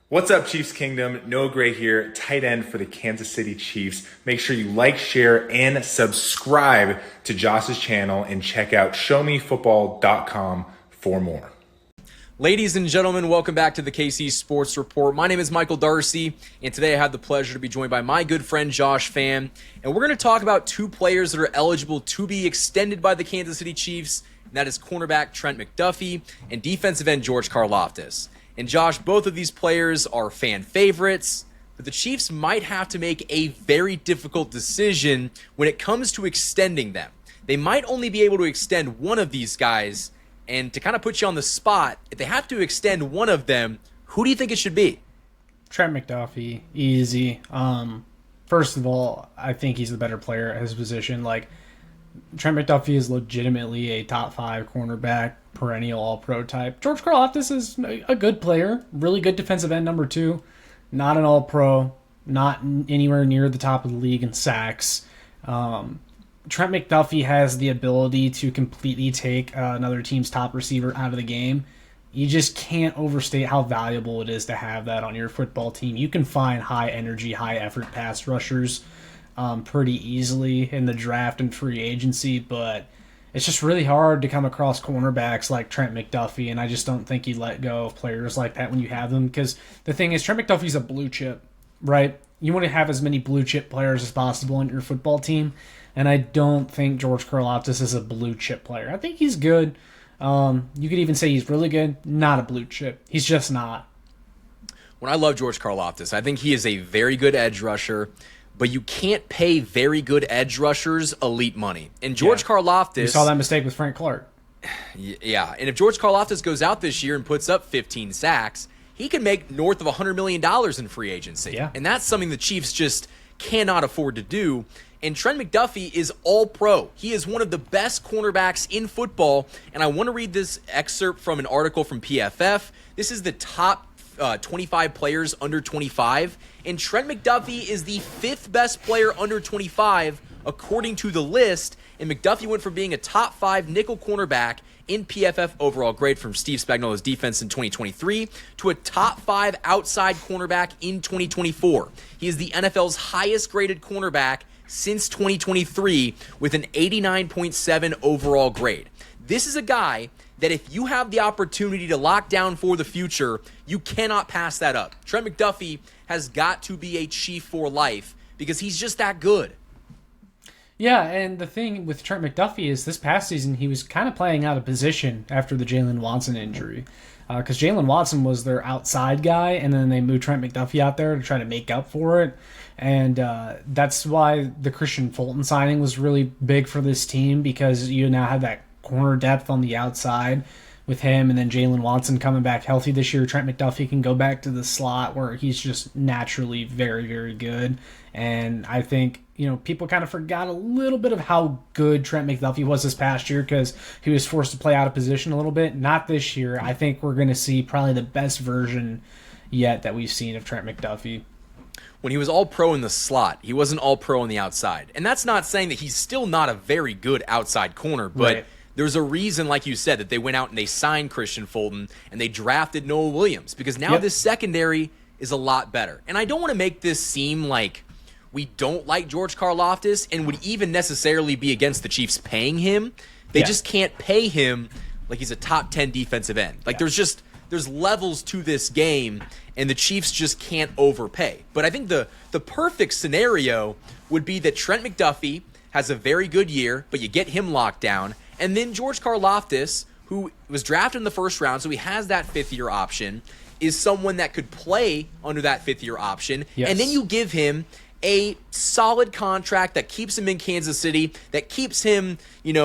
What's up, Chiefs Kingdom? Noah Gray here, tight end for the Kansas City Chiefs. Make sure you like, share, and subscribe to Josh's channel and check out showmefootball.com for more. Ladies and gentlemen, welcome back to the KC Sports Report. My name is Michael D'Arcy, and today I have the pleasure to be joined by my good friend Josh Fann. And we're going to talk about two players that are eligible to be extended by the Kansas City Chiefs, and that is cornerback Trent McDuffie and defensive end George Karlaftis. And Josh, both of these players are fan favorites, but the Chiefs might have to make a very difficult decision when it comes to extending them. They might only be able to extend one of these guys, and to kind of put you on the spot, if they have to extend one of them, who do you think it should be? Trent McDuffie, easy. First of all, I think he's the better player at his position. Trent McDuffie is legitimately a top 5 cornerback, perennial all-pro type. George Karlaftis is a good player, really good defensive end number 2, not an all-pro, not anywhere near the top of the league in sacks. Trent McDuffie has the ability to completely take another team's top receiver out of the game. You just can't overstate how valuable it is to have that on your football team. You can find high-energy, high-effort pass rushers pretty easily in the draft and free agency, but it's just really hard to come across cornerbacks like Trent McDuffie, and I just don't think you let go of players like that when you have them, because the thing is, Trent McDuffie's a blue chip, right? You want to have as many blue chip players as possible on your football team, and I don't think George Karlaftis is a blue chip player. I think he's good. You could even say he's really good, not a blue chip. He's just not. When I love George Karlaftis, I think he is a very good edge rusher, but you can't pay very good edge rushers elite money. And George Karlaftis... You saw that mistake with Frank Clark. Yeah, and if George Karlaftis goes out this year and puts up 15 sacks, he could make north of $100 million in free agency. Yeah. And that's something the Chiefs just cannot afford to do. And Trent McDuffie is all-pro. He is one of the best cornerbacks in football. And I want to read this excerpt from an article from PFF. This is the top 25 players under 25, and Trent McDuffie is the 5th best player under 25 according to the list, and McDuffie went from being a top 5 nickel cornerback in PFF overall grade from Steve Spagnuolo's defense in 2023 to a top 5 outside cornerback in 2024. He is the NFL's highest graded cornerback since 2023 with an 89.7 overall grade. This is a guy that if you have the opportunity to lock down for the future, you cannot pass that up. Trent McDuffie has got to be a Chief for life because he's just that good. Yeah, and the thing with Trent McDuffie is this past season he was kind of playing out of position after the Jalen Watson injury. Because Jalen Watson was their outside guy, and then they moved Trent McDuffie out there to try to make up for it. And that's why the Christian Fulton signing was really big for this team, because you now have that corner depth on the outside with him, and then Jalen Watson coming back healthy this year. Trent McDuffie can go back to the slot where he's just naturally very, very good. And I think, people kind of forgot a little bit of how good Trent McDuffie was this past year because he was forced to play out of position a little bit. Not this year. I think we're going to see probably the best version yet that we've seen of Trent McDuffie. When he was all-pro in the slot, he wasn't all-pro on the outside. And that's not saying that he's still not a very good outside corner, but right. There's a reason, like you said, that they went out and they signed Christian Fulton and they drafted Noah Williams, because now this secondary is a lot better. And I don't want to make this seem like we don't like George Karlaftis and would even necessarily be against the Chiefs paying him. They just can't pay him like he's a top 10 defensive end. There's levels to this game, and the Chiefs just can't overpay. But I think the perfect scenario would be that Trent McDuffie has a very good year, but you get him locked down, and then George Karlaftis, who was drafted in the first round, so he has that 5th-year option, is someone that could play under that 5th-year option, and then you give him a solid contract that keeps him in Kansas City, that keeps him, I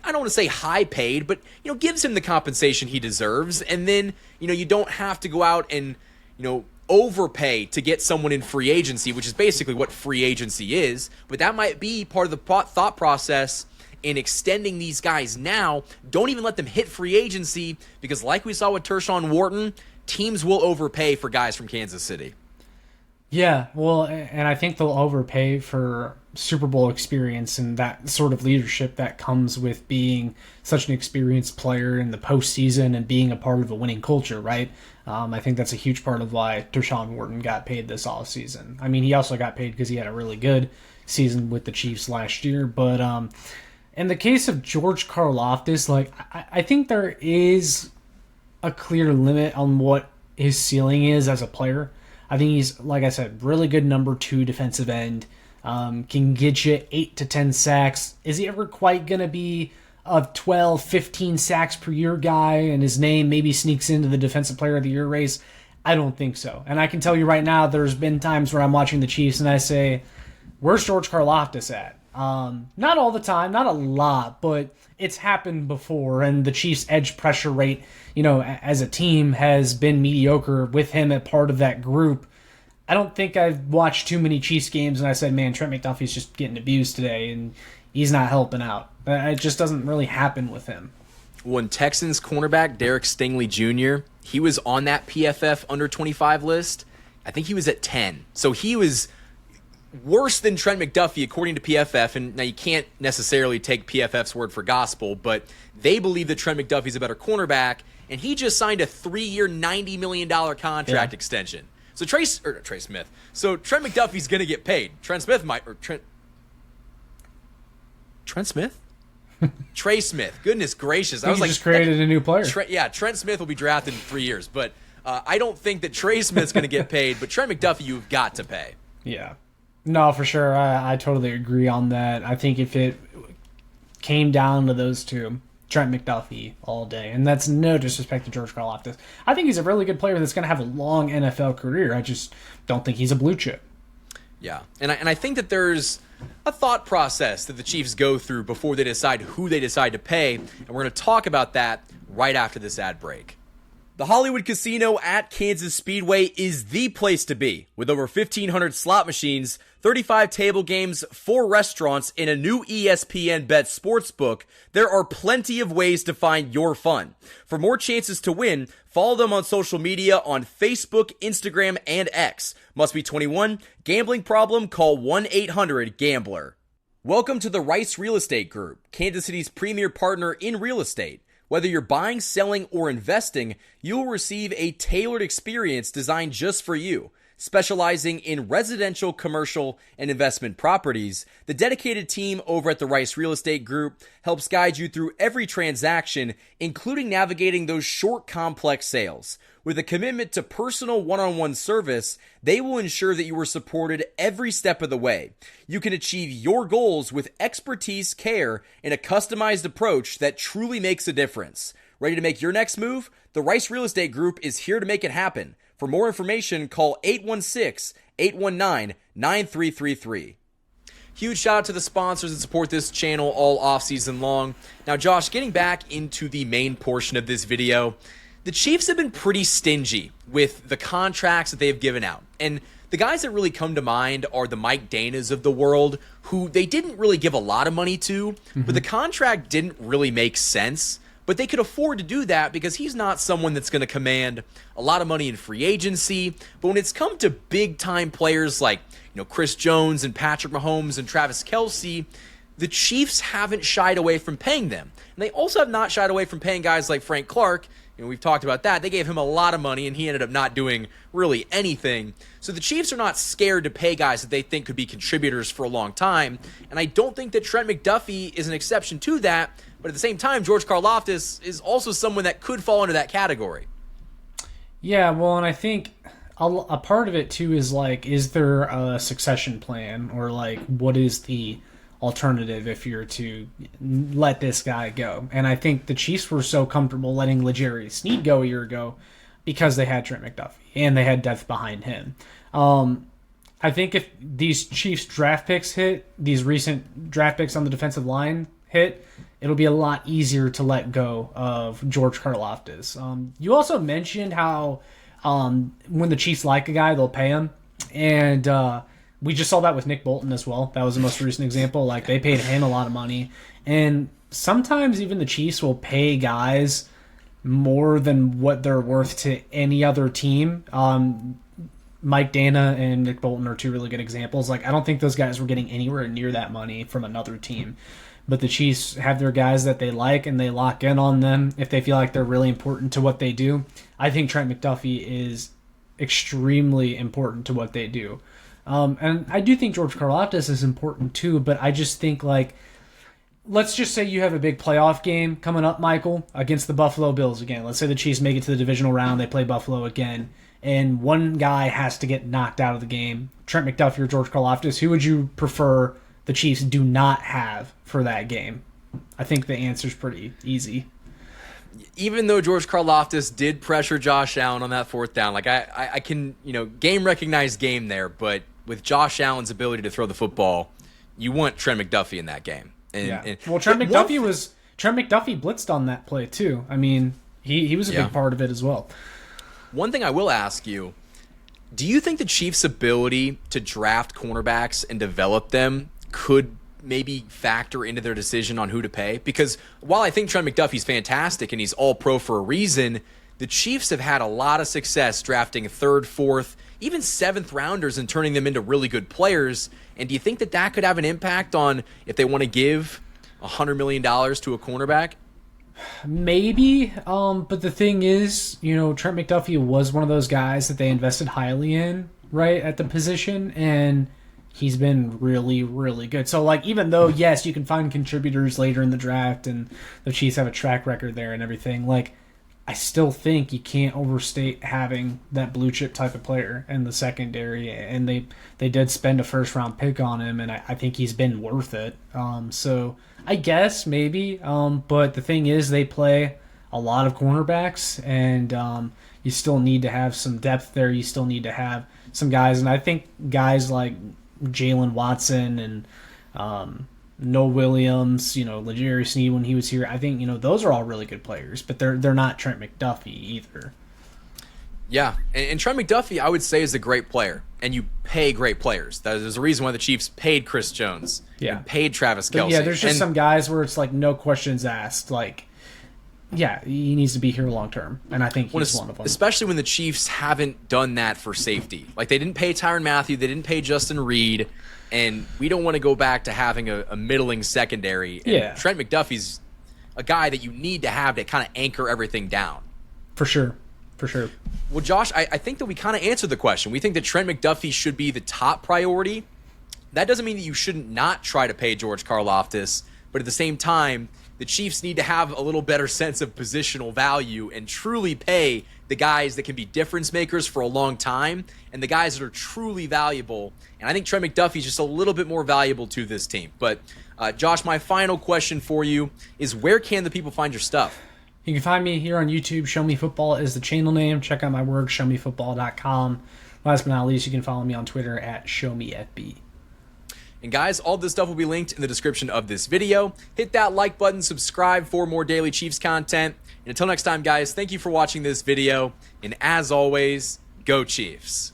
don't want to say high paid, but, gives him the compensation he deserves. And then, you don't have to go out and, overpay to get someone in free agency, which is basically what free agency is. But that might be part of the thought process in extending these guys now. Don't even let them hit free agency, because like we saw with Tershawn Wharton, teams will overpay for guys from Kansas City. Yeah, well, and I think they'll overpay for Super Bowl experience and that sort of leadership that comes with being such an experienced player in the postseason and being a part of a winning culture, right? I think that's a huge part of why Deshaun Wharton got paid this offseason. I mean, he also got paid because he had a really good season with the Chiefs last year, but in the case of George Karlaftis, like I think there is a clear limit on what his ceiling is as a player. I think he's, like I said, really good number 2 defensive end. Can get you 8 to 10 sacks. Is he ever quite going to be a 12, 15 sacks per year guy and his name maybe sneaks into the defensive player of the year race? I don't think so. And I can tell you right now, there's been times where I'm watching the Chiefs and I say, where's George Karlaftis at? Not all the time, not a lot, but it's happened before, and the Chiefs' edge pressure rate, as a team has been mediocre with him at part of that group. I don't think I've watched too many Chiefs games and I said, man, Trent McDuffie's just getting abused today and he's not helping out. It just doesn't really happen with him. When Texans cornerback Derek Stingley Jr., he was on that PFF under 25 list. I think he was at 10. So he was worse than Trent McDuffie, according to PFF. And now you can't necessarily take PFF's word for gospel, but they believe that Trent McDuffie's a better cornerback, and he just signed a 3-year, $90 million contract extension. So Trent McDuffie's going to get paid. Trent Smith. Trey Smith. Goodness gracious. I was like, just created a new player. Trent Smith will be drafted in 3 years, but I don't think that Trey Smith's going to get paid, but Trent McDuffie you've got to pay. Yeah. No, for sure. I totally agree on that. I think if it came down to those two, Trent McDuffie all day. And that's no disrespect to George Karlaftis. I think he's a really good player that's going to have a long NFL career. I just don't think he's a blue chip. Yeah, and I think that there's a thought process that the Chiefs go through before they decide who they decide to pay, and we're going to talk about that right after this ad break. The Hollywood Casino at Kansas Speedway is the place to be. With over 1,500 slot machines, 35 table games, 4 restaurants, and a new ESPN Bet sportsbook, there are plenty of ways to find your fun. For more chances to win, follow them on social media on Facebook, Instagram, and X. Must be 21. Gambling problem? Call 1-800-GAMBLER. Welcome to the Rice Real Estate Group, Kansas City's premier partner in real estate. Whether you're buying, selling, or investing, you'll receive a tailored experience designed just for you. Specializing in residential, commercial, and investment properties, the dedicated team over at the Rice Real Estate Group helps guide you through every transaction, including navigating those short, complex sales. With a commitment to personal one-on-one service, they will ensure that you are supported every step of the way. You can achieve your goals with expertise, care, and a customized approach that truly makes a difference. Ready to make your next move? The Rice Real Estate Group is here to make it happen. For more information, call 816-819-9333. Huge shout out to the sponsors that support this channel all off season long. Now, Josh, getting back into the main portion of this video, the Chiefs have been pretty stingy with the contracts that they've given out. And the guys that really come to mind are the Mike Danas of the world, who they didn't really give a lot of money to, but the contract didn't really make sense. But they could afford to do that because he's not someone that's going to command a lot of money in free agency. But when it's come to big-time players like Chris Jones and Patrick Mahomes and Travis Kelce, the Chiefs haven't shied away from paying them. And they also have not shied away from paying guys like Frank Clark. We've talked about that. They gave him a lot of money, and he ended up not doing really anything. So the Chiefs are not scared to pay guys that they think could be contributors for a long time. And I don't think that Trent McDuffie is an exception to that. But at the same time, George Karlaftis is also someone that could fall into that category. Yeah, well, and I think a part of it, too, is is there a succession plan? Or, what is the alternative if you're to let this guy go? And I think the Chiefs were so comfortable letting L'Jarius Sneed go a year ago because they had Trent McDuffie and they had depth behind him. I think if these Chiefs draft picks hit, these recent draft picks on the defensive line hit, it'll be a lot easier to let go of George Karlaftis. You also mentioned how when the Chiefs like a guy, they'll pay him. And we just saw that with Nick Bolton as well. That was the most recent example. They paid him a lot of money. And sometimes even the Chiefs will pay guys more than what they're worth to any other team. Mike Dana and Nick Bolton are two really good examples. Like, I don't think those guys were getting anywhere near that money from another team. But the Chiefs have their guys that they like, and they lock in on them if they feel like they're really important to what they do. I think Trent McDuffie is extremely important to what they do. And I do think George Karlaftis is important too, but I just think, like, let's just say you have a big playoff game coming up, Michael, against the Buffalo Bills again. Let's say the Chiefs make it to the divisional round, they play Buffalo again, and one guy has to get knocked out of the game. Trent McDuffie or George Karlaftis, who would you prefer the Chiefs do not have for that game? I think the answer's pretty easy. Even though George Karlaftis did pressure Josh Allen on that fourth down, like I can, game recognized game there, but with Josh Allen's ability to throw the football, you want Trent McDuffie in that game. Well, Trent McDuffie blitzed on that play too. I mean, he was a big part of it as well. One thing I will ask you, do you think the Chiefs' ability to draft cornerbacks and develop them could maybe factor into their decision on who to pay? Because while I think Trent McDuffie's fantastic and he's all pro for a reason, the Chiefs have had a lot of success drafting third, fourth, even seventh rounders and turning them into really good players. And do you think that could have an impact on if they want to give $100 million to a cornerback? Maybe, but the thing is, Trent McDuffie was one of those guys that they invested highly in, right, at the position, and he's been really, really good. So, like, even though, yes, you can find contributors later in the draft, and the Chiefs have a track record there and everything, like, I still think you can't overstate having that blue chip type of player in the secondary, and they did spend a first round pick on him, and I think he's been worth it. So I guess maybe, but the thing is, they play a lot of cornerbacks, and you still need to have some depth there. You still need to have some guys, and I think guys like Jalen Watson and Noah Williams, L'Jarius Sneed when he was here, I think, those are all really good players, but they're not Trent McDuffie either. Yeah, and Trent McDuffie, I would say, is a great player, and you pay great players. There's a reason why the Chiefs paid Chris Jones, and paid Travis Kelce. Yeah, there's just some guys where it's like no questions asked, like, yeah, he needs to be here long term, and I think he's one of them. Especially when the Chiefs haven't done that for safety. Like, they didn't pay Tyrann Mathieu, they didn't pay Justin Reed, and we don't want to go back to having a middling secondary. And Trent McDuffie's a guy that you need to have to kind of anchor everything down. For sure. Well, Josh, I think that we kind of answered the question. We think that Trent McDuffie should be the top priority. That doesn't mean that you shouldn't not try to pay George Karlaftis, but at the same time, the Chiefs need to have a little better sense of positional value and truly pay the guys that can be difference makers for a long time and the guys that are truly valuable. And I think Trent McDuffie is just a little bit more valuable to this team. But, Josh, my final question for you is, where can the people find your stuff? You can find me here on YouTube. Show Me Football is the channel name. Check out my work, showmefootball.com. Last but not least, you can follow me on Twitter at ShowMeFB. And guys, all this stuff will be linked in the description of this video. Hit that like button, subscribe for more daily Chiefs content. And until next time, guys, thank you for watching this video. And as always, go Chiefs.